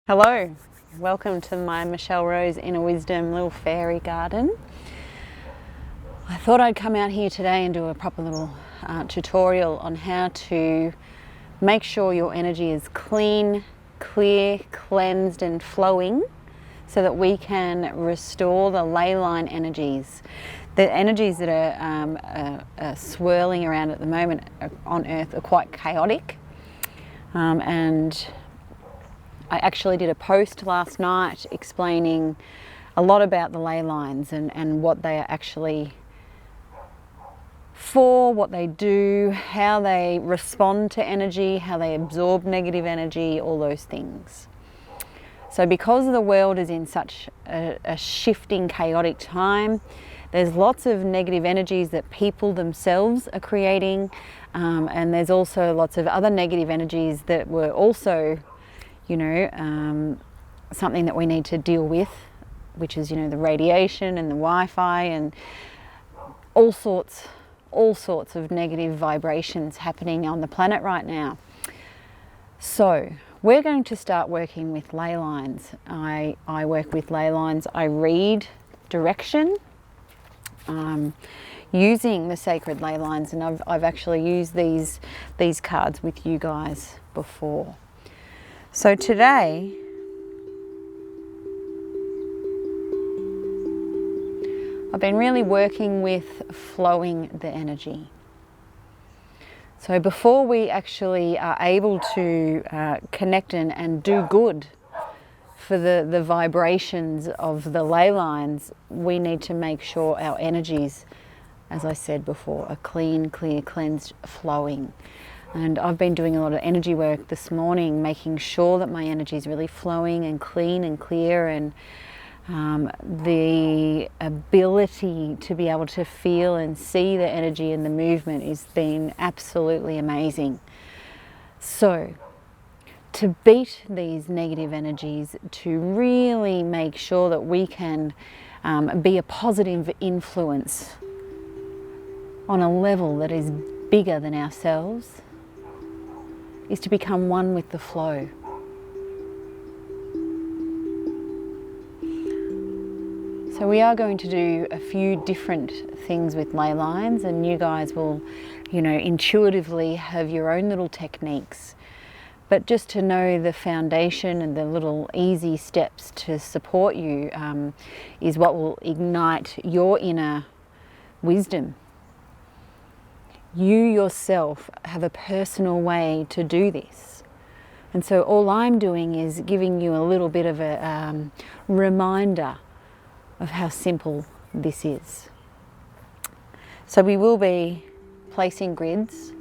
Hello, welcome to my Michelle Rose Inner Wisdom little fairy garden. I thought I'd come out here today and do a proper little tutorial on how to make sure your energy is clean, clear, cleansed and flowing so that we can restore the ley line energies. The energies that are swirling around at the moment on Earth are quite chaotic, and I actually did a post last night explaining a lot about the ley lines and what they are actually for, what they do, how they respond to energy, how they absorb negative energy, all those things. So because the world is in such a shifting, chaotic time, there's lots of negative energies that people themselves are creating, and there's also lots of other negative energies that were also something that we need to deal with, which is, the radiation and the Wi-Fi and all sorts of negative vibrations happening on the planet right now. So we're going to start working with ley lines. I work with ley lines. I read direction using the sacred ley lines, and I've actually used these cards with you guys before. So today, I've been really working with flowing the energy. So before we actually are able to connect and do good for the vibrations of the ley lines, we need to make sure our energies, as I said before, are clean, clear, cleansed, flowing. And I've been doing a lot of energy work this morning, making sure that my energy is really flowing and clean and clear, and the ability to be able to feel and see the energy and the movement has been absolutely amazing. So to beat these negative energies, to really make sure that we can be a positive influence on a level that is bigger than ourselves, is to become one with the flow. So we are going to do a few different things with ley lines, and you guys will, intuitively have your own little techniques. But just to know the foundation and the little easy steps to support you is what will ignite your inner wisdom. You yourself have a personal way to do this. And so all I'm doing is giving you a little bit of a reminder of how simple this is. So we will be placing grids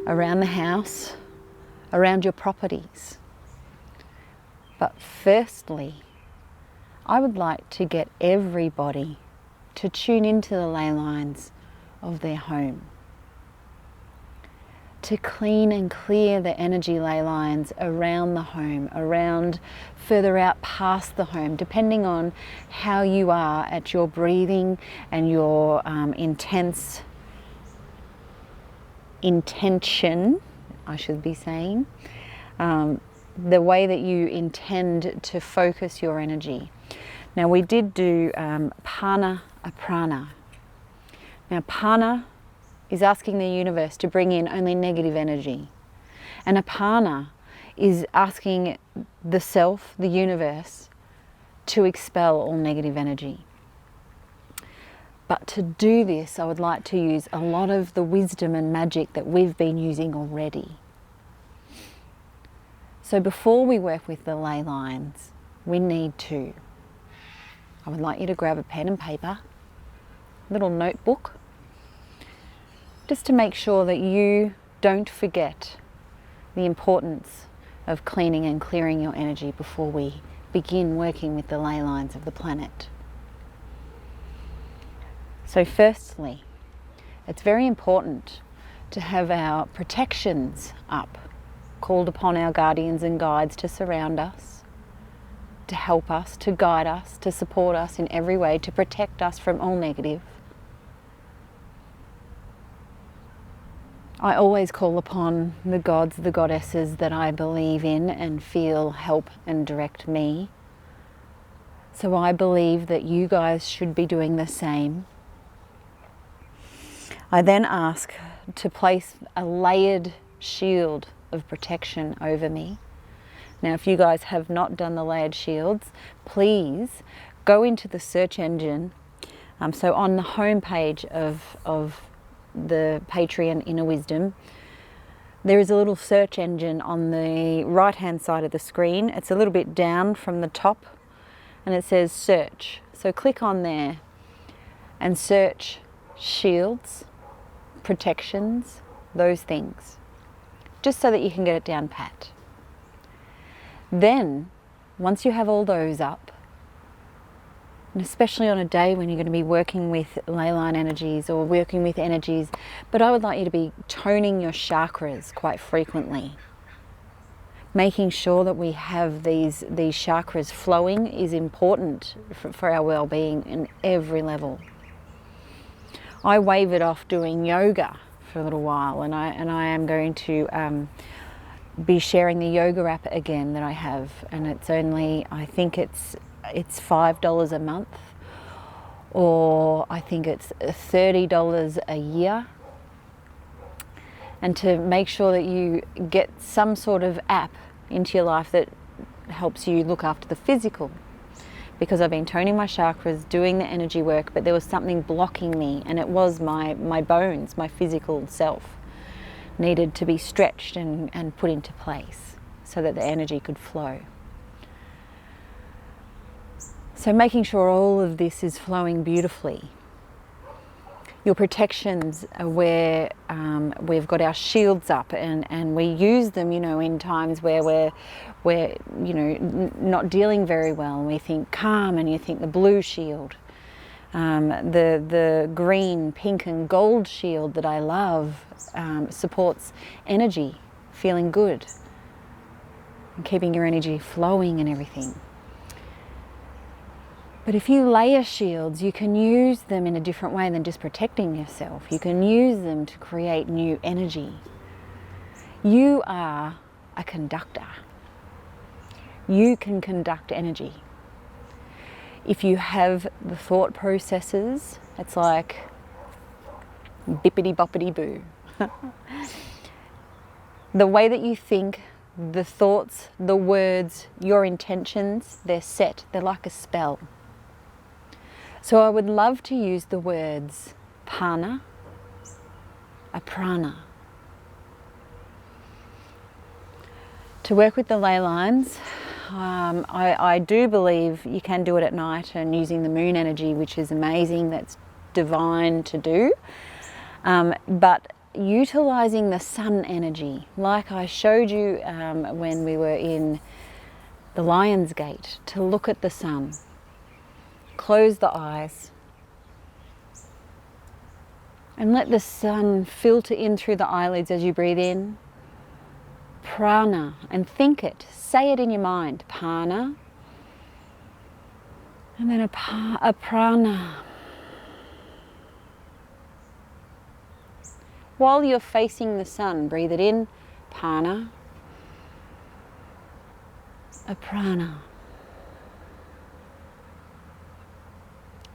around the house, around your properties. But firstly, I would like to get everybody to tune into the ley lines of their home, to clean and clear the energy ley lines around the home, around further out past the home, depending on how you are at your breathing and your intention, I should be saying, the way that you intend to focus your energy. Now we did do Pana Aprana. Now Pana is asking the universe to bring in only negative energy. And Apana is asking the self, the universe, to expel all negative energy. But to do this, I would like to use a lot of the wisdom and magic that we've been using already. So before we work with the ley lines, I would like you to grab a pen and paper, a little notebook, just to make sure that you don't forget the importance of cleaning and clearing your energy before we begin working with the ley lines of the planet. So firstly, it's very important to have our protections up, called upon our guardians and guides to surround us, to help us, to guide us, to support us in every way, to protect us from all negative. I always call upon the gods, the goddesses that I believe in and feel help and direct me. So I believe that you guys should be doing the same. I then ask to place a layered shield of protection over me. Now, if you guys have not done the layered shields, please go into the search engine. So on the home page of the Patreon Inner Wisdom, there is a little search engine on the right hand side of the screen. It's a little bit down from the top and it says search. So click on there and search shields, protections, those things, just so that you can get it down pat. Then, once you have all those up, and especially on a day when you're going to be working with ley line energies or working with energies, but I would like you to be toning your chakras quite frequently. Making sure that we have these chakras flowing is important for our well-being in every level. I wavered off doing yoga for a little while, and I am going to be sharing the yoga app again that I have, and it's only, I think it's $5 a month, or I think it's $30 a year. And to make sure that you get some sort of app into your life that helps you look after the physical. Because I've been toning my chakras, doing the energy work, but there was something blocking me, and it was my bones, my physical self needed to be stretched and put into place so that the energy could flow. So making sure all of this is flowing beautifully. Your protections are where we've got our shields up, and we use them, in times where we're not dealing very well, and we think calm, and you think the blue shield, the green, pink and gold shield that I love supports energy, feeling good, and keeping your energy flowing and everything. But if you layer shields, you can use them in a different way than just protecting yourself. You can use them to create new energy. You are a conductor. You can conduct energy. If you have the thought processes, it's like bippity boppity boo. The way that you think, the thoughts, the words, your intentions, they're set. They're like a spell. So I would love to use the words prana, aprana. To work with the ley lines, I do believe you can do it at night and using the moon energy, which is amazing, that's divine to do. But utilizing the sun energy, like I showed you when we were in the Lion's Gate, to look at the sun. Close the eyes and let the sun filter in through the eyelids as you breathe in. Prana, and think it, say it in your mind. Prana, and then a prana. While you're facing the sun, breathe it in. Prana, a prana.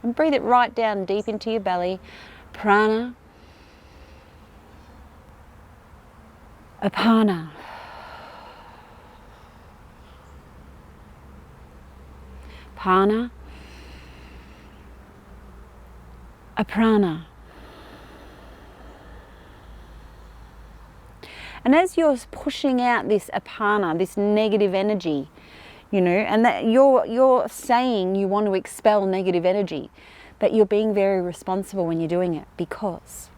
And breathe it right down deep into your belly. Prana, apana. Prana, aprana. And as you're pushing out this apana, this negative energy, and that you're saying you want to expel negative energy, but you're being very responsible when you're doing it, because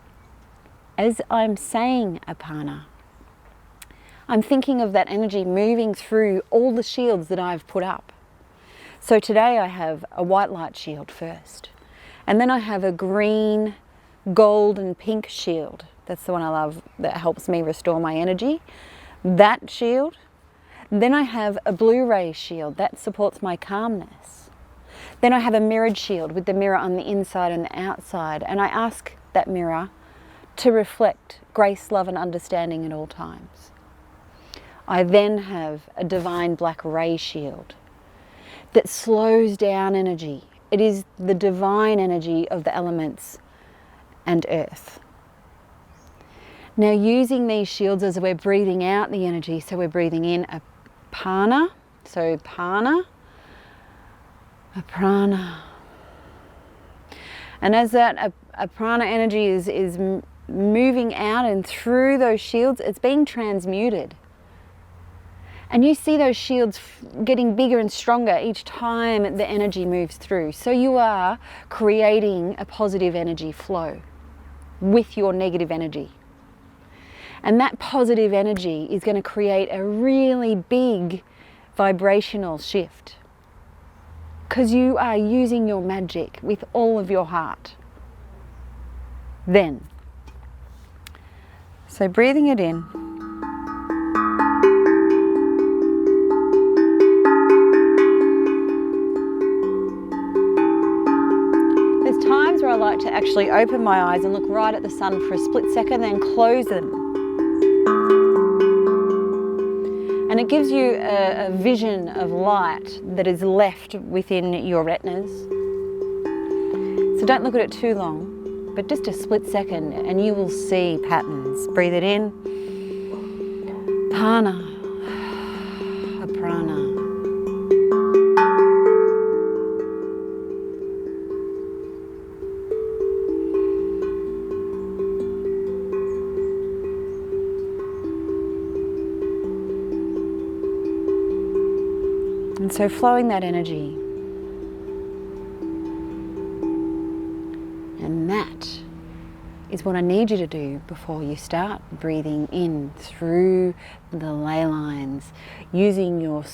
as I'm saying apana, I'm thinking of that energy moving through all the shields that I've put up. So today I have a white light shield first, and then I have a green, gold and pink shield. That's the one I love, that helps me restore my energy. That shield. Then I have a blue ray shield that supports my calmness. Then I have a mirrored shield with the mirror on the inside and the outside, and I ask that mirror to reflect grace, love and understanding at all times. I then have a divine black ray shield that slows down energy. It is the divine energy of the elements and earth. Now, using these shields as we're breathing out the energy, so we're breathing in a prana, so prana, a prana. And as that a prana energy is moving out and through those shields, it's being transmuted. And you see those shields getting bigger and stronger each time the energy moves through. So you are creating a positive energy flow with your negative energy. And that positive energy is going to create a really big vibrational shift, because you are using your magic with all of your heart. Then, so breathing it in. There's times where I like to actually open my eyes and look right at the sun for a split second, then close them. And it gives you a vision of light that is left within your retinas. So don't look at it too long, but just a split second and you will see patterns. Breathe it in. Prana, prana. And so flowing that energy, and that is what I need you to do before you start breathing in through the ley lines, using your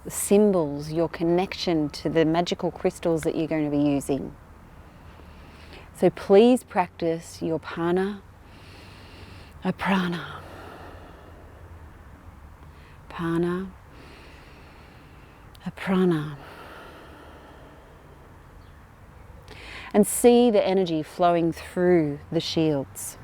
symbols, your connection to the magical crystals that you're going to be using. So please practice your prana, a prana, prana, a prana, and see the energy flowing through the shields.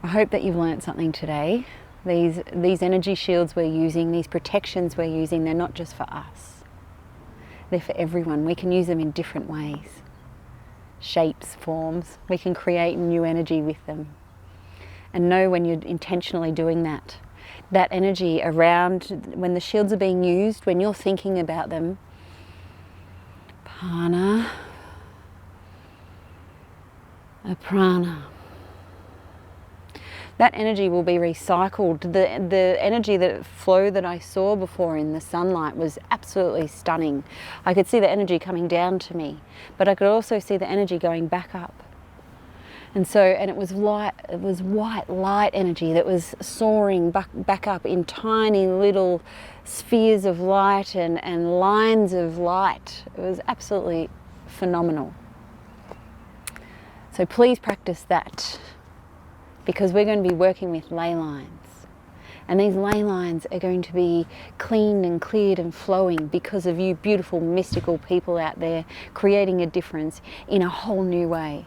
I hope that you've learnt something today. These energy shields we're using, these protections we're using, they're not just for us. They're for everyone. We can use them in different ways, shapes, forms. We can create new energy with them. And know when you're intentionally doing that energy around, when the shields are being used, when you're thinking about them, prana, a prana. That energy will be recycled. The energy flow that I saw before in the sunlight was absolutely stunning. I could see the energy coming down to me, but I could also see the energy going back up. And it was light, it was white light energy that was soaring back up in tiny little spheres of light and lines of light. It was absolutely phenomenal. So please practice that, because we're going to be working with ley lines. And these ley lines are going to be cleaned and cleared and flowing because of you beautiful, mystical people out there creating a difference in a whole new way.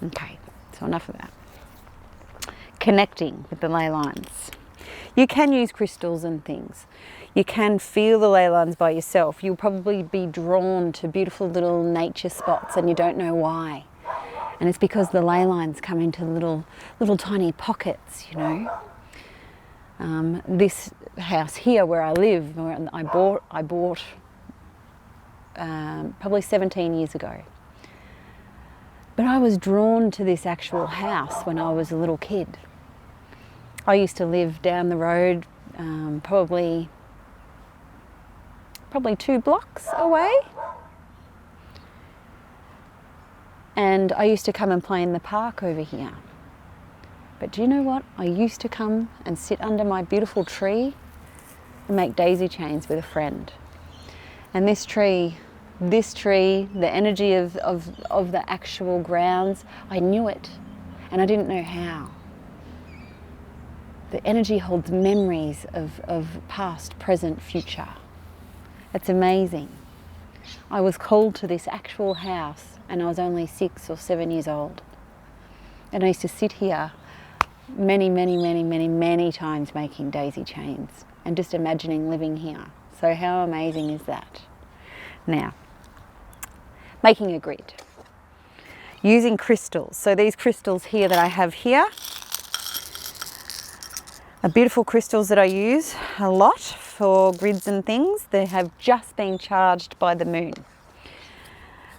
Okay, so enough of that. Connecting with the ley lines. You can use crystals and things. You can feel the ley lines by yourself. You'll probably be drawn to beautiful little nature spots and you don't know why. And it's because the ley lines come into little tiny pockets, you know. This house here where I live, where I bought probably 17 years ago. But I was drawn to this actual house when I was a little kid. I used to live down the road, probably 2 blocks away. And I used to come and play in the park over here. But do you know what? I used to come and sit under my beautiful tree and make daisy chains with a friend. And this tree, the energy of the actual grounds, I knew it and I didn't know how. The energy holds memories of past, present, future. It's amazing. I was called to this actual house and I was only 6 or 7 years old. And I used to sit here many times making daisy chains and just imagining living here. So how amazing is that? Now, making a grid. Using crystals. So these crystals here that I have here are beautiful crystals that I use a lot for grids and things. They have just been charged by the moon.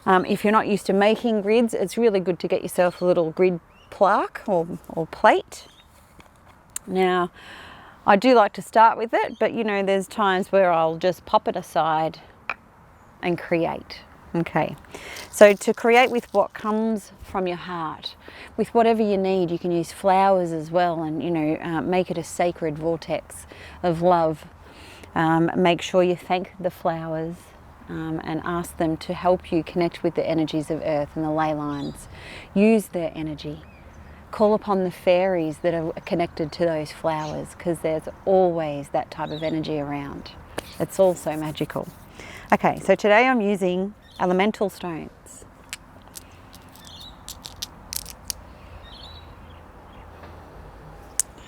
If you're not used to making grids, it's really good to get yourself a little grid plaque or plate. Now, I do like to start with it, but you know, there's times where I'll just pop it aside and create. Okay, so to create with what comes from your heart, with whatever you need, you can use flowers as well, and you know, make it a sacred vortex of love. Make sure you thank the flowers and ask them to help you connect with the energies of earth and the ley lines. Use their energy. Call upon the fairies that are connected to those flowers, because there's always that type of energy around. It's all so magical. Okay, so today I'm using elemental stones.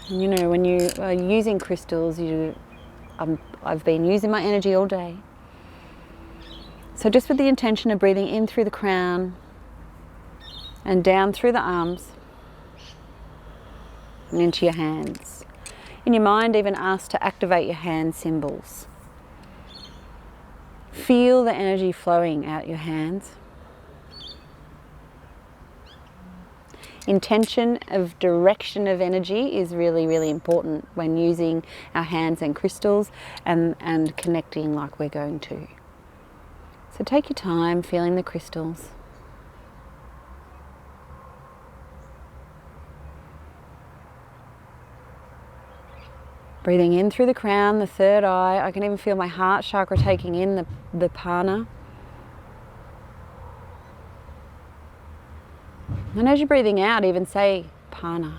And you know, when you are using crystals, I've been using my energy all day. So just with the intention of breathing in through the crown and down through the arms and into your hands. In your mind, even ask to activate your hand symbols. Feel the energy flowing out your hands. Intention of direction of energy is really important when using our hands and crystals and connecting like we're going to. So take your time feeling the crystals. Breathing in through the crown, the third eye. I can even feel my heart chakra taking in the prana. And as you're breathing out, even say prana.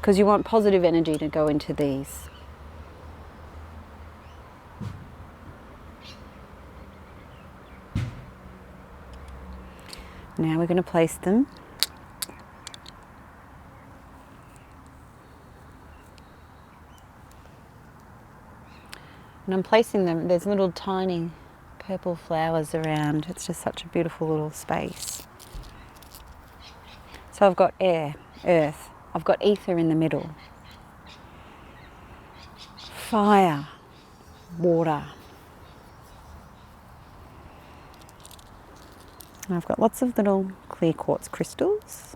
Because you want positive energy to go into these. Now we're going to place them . And I'm placing them, there's little tiny purple flowers around. It's just such a beautiful little space. So I've got air, earth, I've got ether in the middle. Fire, water. And I've got lots of little clear quartz crystals.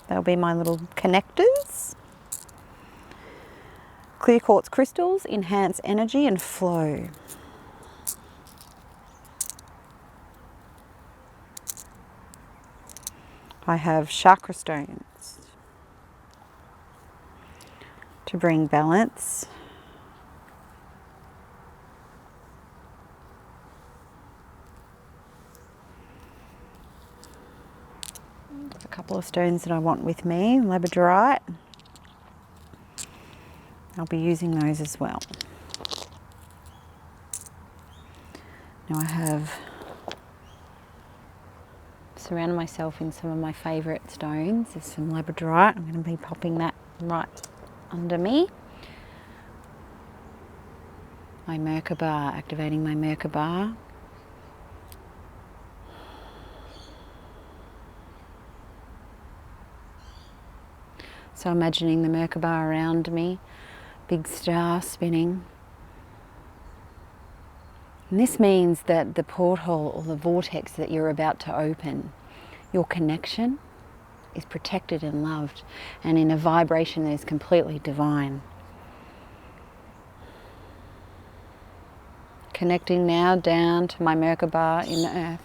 They'll be my little connectors. Clear quartz crystals enhance energy and flow. I have chakra stones to bring balance. A couple of stones that I want with me, labradorite. I'll be using those as well. Now I have surrounded myself in some of my favourite stones. There's some labradorite. I'm going to be popping that right under me. My Merkaba, activating my Merkaba. So imagining the Merkaba around me. Big star spinning. And this means that the porthole or the vortex that you're about to open, your connection is protected and loved, and in a vibration that is completely divine. Connecting now down to my Merkaba in the earth.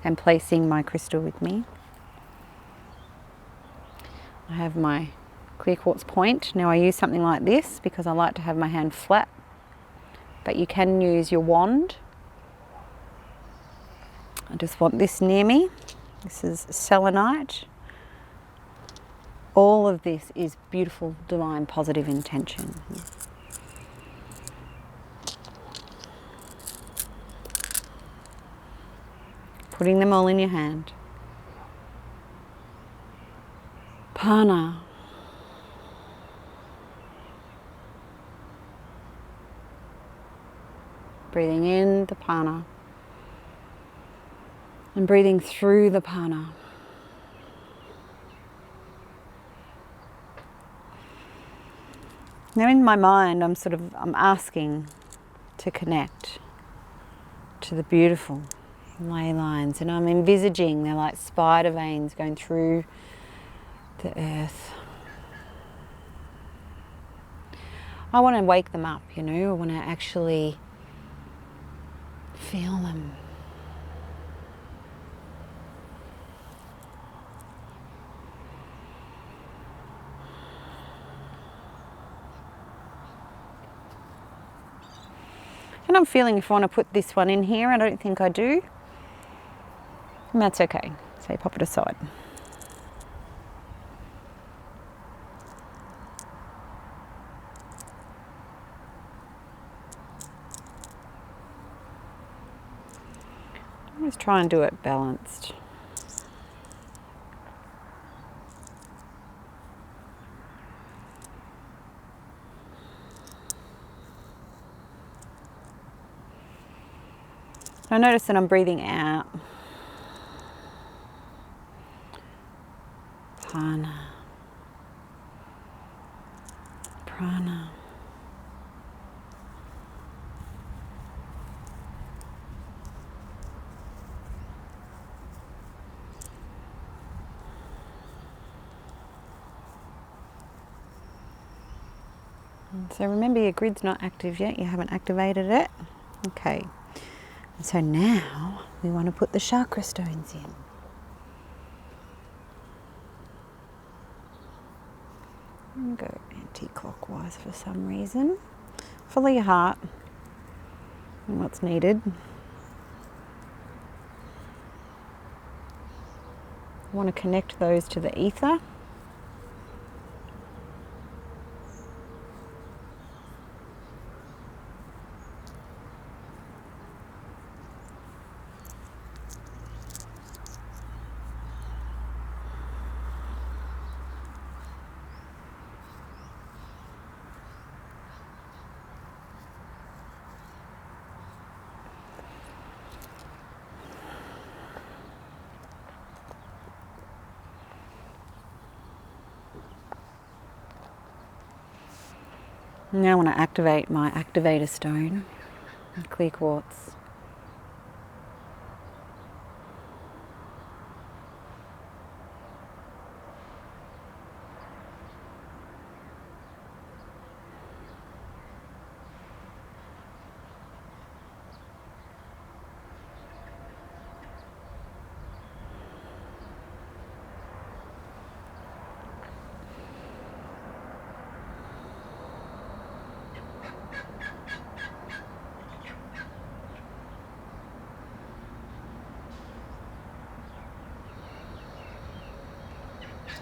And placing my crystal with me. I have my clear quartz point. Now I use something like this because I like to have my hand flat, but you can use your wand I just want this near me. This is selenite. All of this is beautiful, divine, positive intention. Putting them all in your hand. Prana. Breathing in the prana. And breathing through the prana. Now in my mind, I'm asking to connect to the beautiful ley lines, and I'm envisaging they're like spider veins going through the earth. I want to wake them up, you know, I want to actually feel them. And I'm feeling if I want to put this one in here, I don't think I do. And that's okay. So you pop it aside. Always try and do it balanced. I notice that I'm breathing out. Prana. Prana. So remember, your grid's not active yet, you haven't activated it. Okay, and so now we want to put the chakra stones in. And go anti-clockwise for some reason. Follow your heart and what's needed. I want to connect those to the ether. Now I want to activate my activator stone, clear quartz.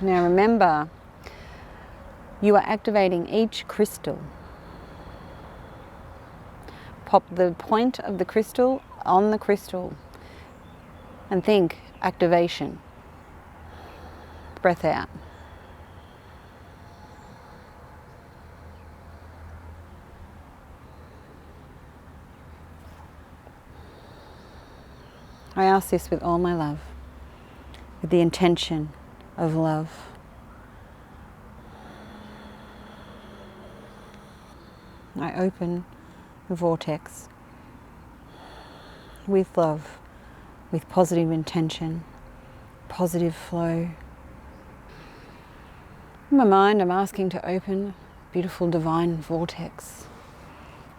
Now remember, you are activating each crystal. Pop the point of the crystal on the crystal and think activation. Breath out. I ask this with all my love, with the intention of love. I open the vortex with love, with positive intention, positive flow. In my mind, I'm asking to open beautiful divine vortex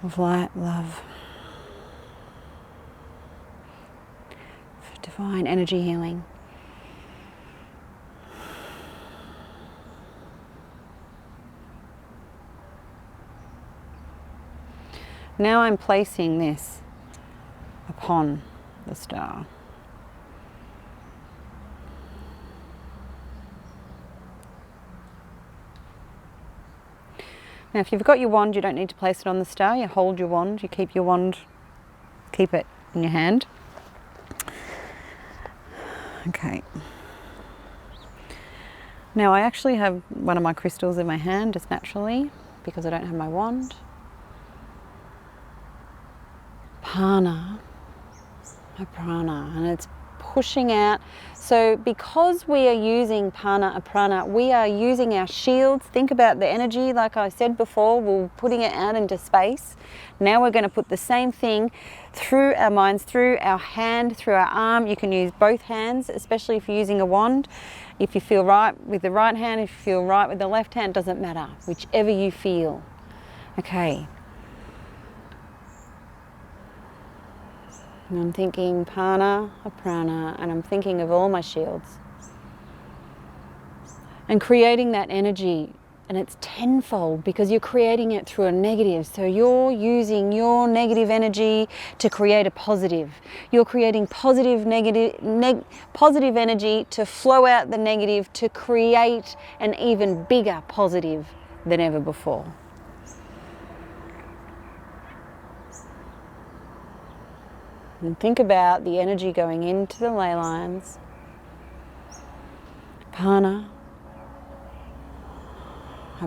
of light, love, for divine energy healing. Now I'm placing this upon the star. Now if you've got your wand, you don't need to place it on the star. You hold your wand, you keep your wand, keep it in your hand. Okay. Now I actually have one of my crystals in my hand just naturally because I don't have my wand. Prana, and it's pushing out. So because we are using prana, we are using our shields. Think about the energy, like I said before, we're putting it out into space. Now we're going to put the same thing through our minds, through our hand, through our arm. You can use both hands, especially if you're using a wand. If you feel right with the right hand, if you feel right with the left hand, doesn't matter, whichever you feel. Okay. And I'm thinking prana, and I'm thinking of all my shields. And creating that energy, and it's tenfold because you're creating it through a negative. So you're using your negative energy to create a positive. You're creating positive energy to flow out the negative to create an even bigger positive than ever before. And think about the energy going into the ley lines. Prana,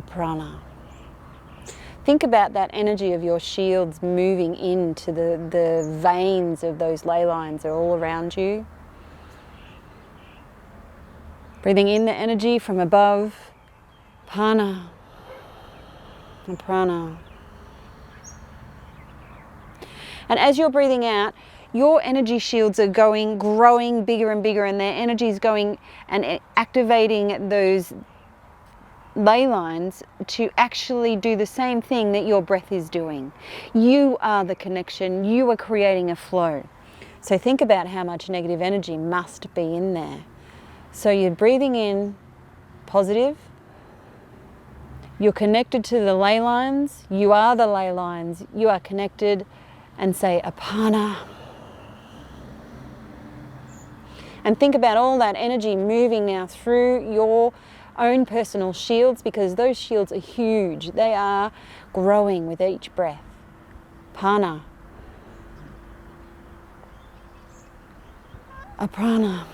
prana. Think about that energy of your shields moving into the veins of those ley lines that are all around you. Breathing in the energy from above. Prana, prana. And as you're breathing out, your energy shields are growing bigger and bigger, and their energy is going and activating those ley lines to actually do the same thing that your breath is doing. You are the connection, you are creating a flow. So think about how much negative energy must be in there. So you're breathing in positive, you're connected to the ley lines, you are the ley lines, you are connected, and say apana. And think about all that energy moving now through your own personal shields, because those shields are huge. They are growing with each breath. Prana. Aprana.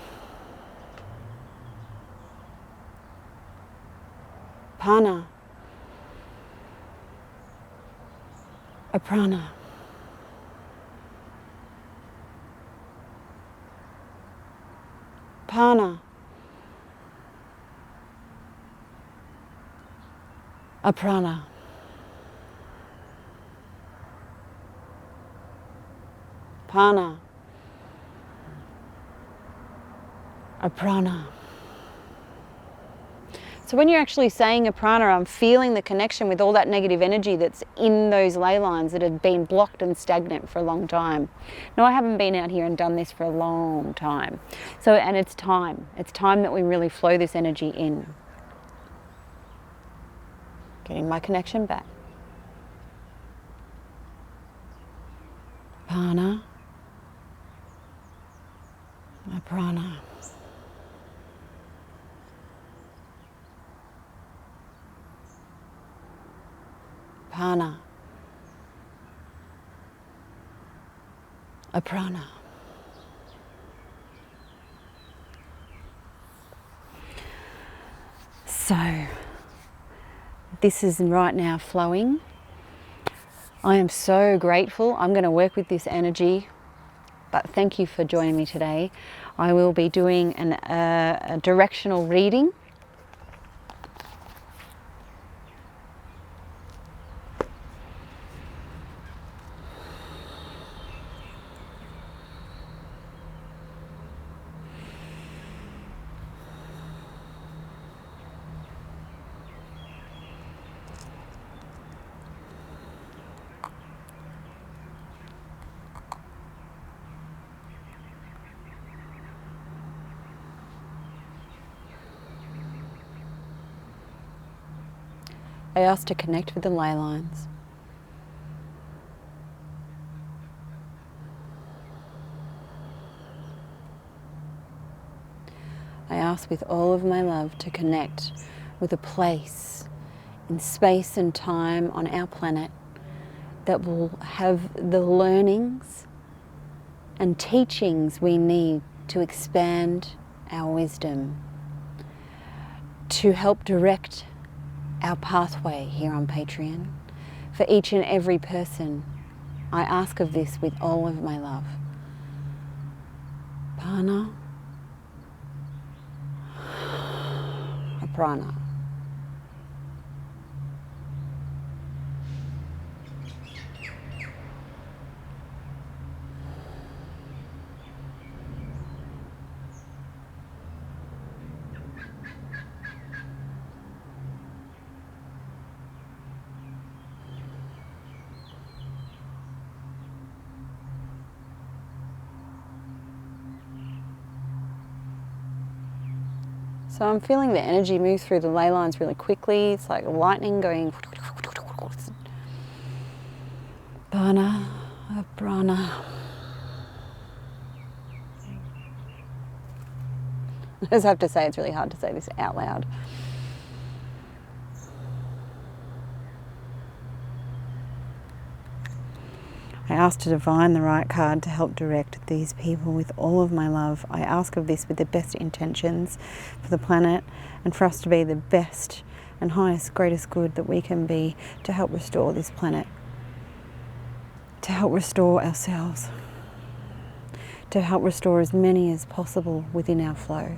Prana. Aprana. Prana. Aprana. Prana. Aprana. So when you're actually saying aprana, I'm feeling the connection with all that negative energy that's in those ley lines that have been blocked and stagnant for a long time. Now, I haven't been out here and done this for a long time. And it's time. It's time that we really flow this energy in. Getting my connection back. Prana. Aprana. Prana. Aprana. So, this is right now flowing. I am so grateful. I'm going to work with this energy, but thank you for joining me today. I will be doing a directional reading. I ask to connect with the ley lines. I ask with all of my love to connect with a place in space and time on our planet that will have the learnings and teachings we need to expand our wisdom, to help direct our pathway here on Patreon for each and every person. I ask of this with all of my love. Prana, Prana. So I'm feeling the energy move through the ley lines really quickly. It's like lightning going. Prana, prana. I just have to say, it's really hard to say this out loud. I ask to divine the right card to help direct these people with all of my love. I ask of this with the best intentions for the planet and for us to be the best and highest, greatest good that we can be, to help restore this planet, to help restore ourselves, to help restore as many as possible within our flow.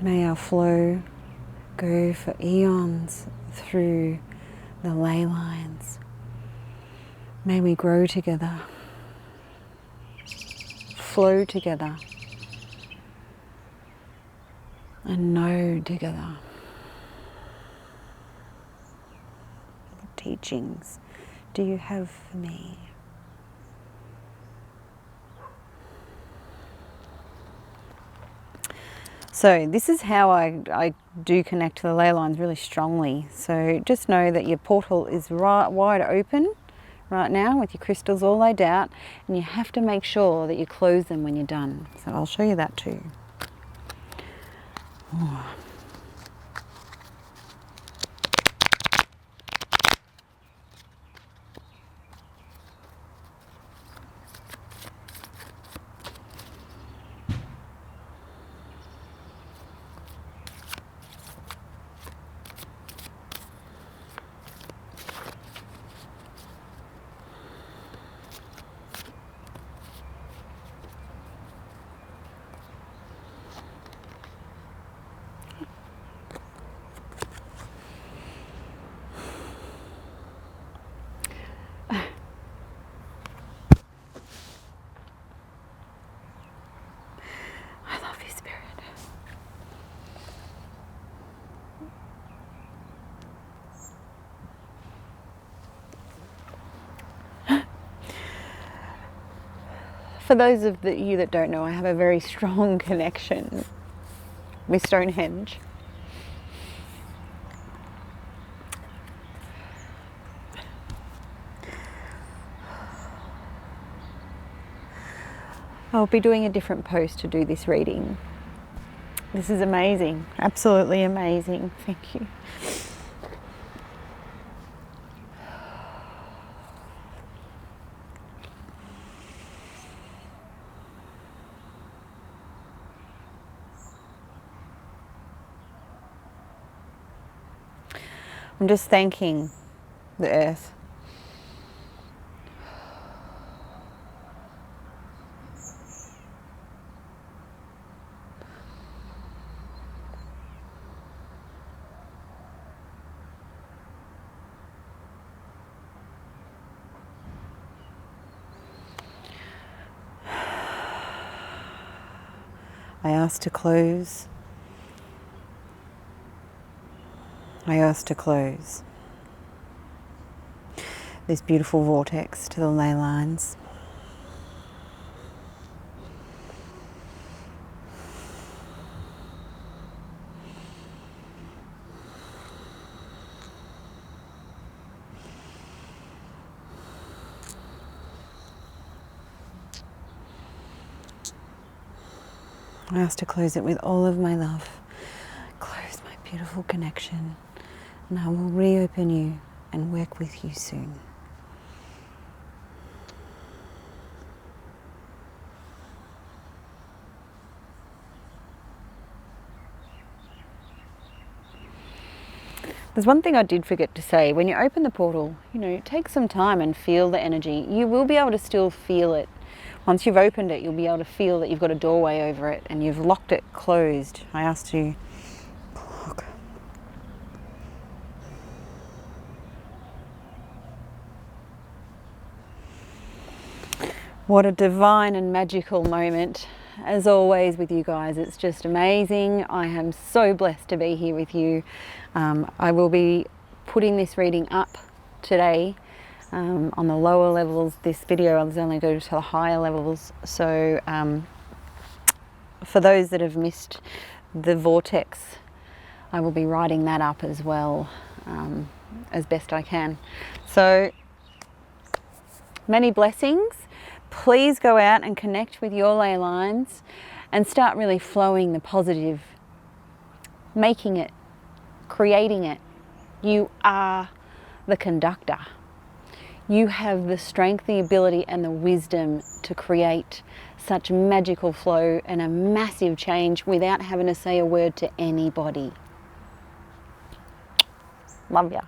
May our flow go for eons through the ley lines. May we grow together, flow together, and know together. What teachings do you have for me? So this is how I do connect to the ley lines really strongly. So just know that your portal is wide open right now with your crystals all laid out, and you have to make sure that you close them when you're done. So I'll show you that too. Oh. For those of you that don't know, I have a very strong connection with Stonehenge. I'll be doing a different post to do this reading. This is amazing, absolutely amazing. Thank you. I'm just thanking the earth. I ask to close. I ask to close this beautiful vortex to the ley lines. I ask to close it with all of my love. Close my beautiful connection, and I will reopen you and work with you soon. There's one thing I did forget to say. When you open the portal, take some time and feel the energy. You will be able to still feel it. Once you've opened it, you'll be able to feel that you've got a doorway over it and you've locked it closed. I asked you, look. What a divine and magical moment. As always with you guys, it's just amazing. I am so blessed to be here with you. I will be putting this reading up today on the lower levels. This video I'll only go to the higher levels. So for those that have missed the vortex, I will be writing that up as well as best I can. So many blessings. Please go out and connect with your ley lines and start really flowing the positive, making it, creating it. You are the conductor. You have the strength, the ability and the wisdom to create such magical flow and a massive change without having to say a word to anybody. Love ya.